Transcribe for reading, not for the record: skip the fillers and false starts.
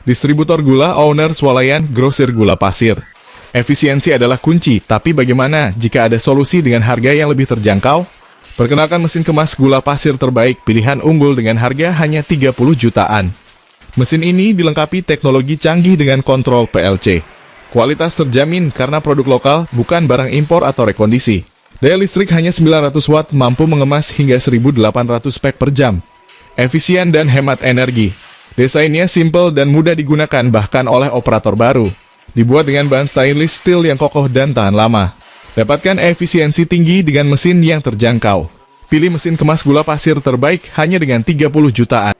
Distributor gula owner swalayan grosir gula pasir. Efisiensi adalah kunci, tapi bagaimana jika ada solusi dengan harga yang lebih terjangkau? Perkenalkan mesin kemas gula pasir terbaik, pilihan unggul dengan harga hanya 30 jutaan. Mesin ini dilengkapi teknologi canggih dengan kontrol PLC. Kualitas terjamin karena produk lokal, bukan barang impor atau rekondisi. Daya listrik hanya 900 watt, mampu mengemas hingga 1800 pak per jam. Efisien dan hemat energi. Desainnya simple dan mudah digunakan bahkan oleh operator baru. Dibuat dengan bahan stainless steel yang kokoh dan tahan lama. Dapatkan efisiensi tinggi dengan mesin yang terjangkau. Pilih mesin kemas gula pasir terbaik hanya dengan 30 jutaan.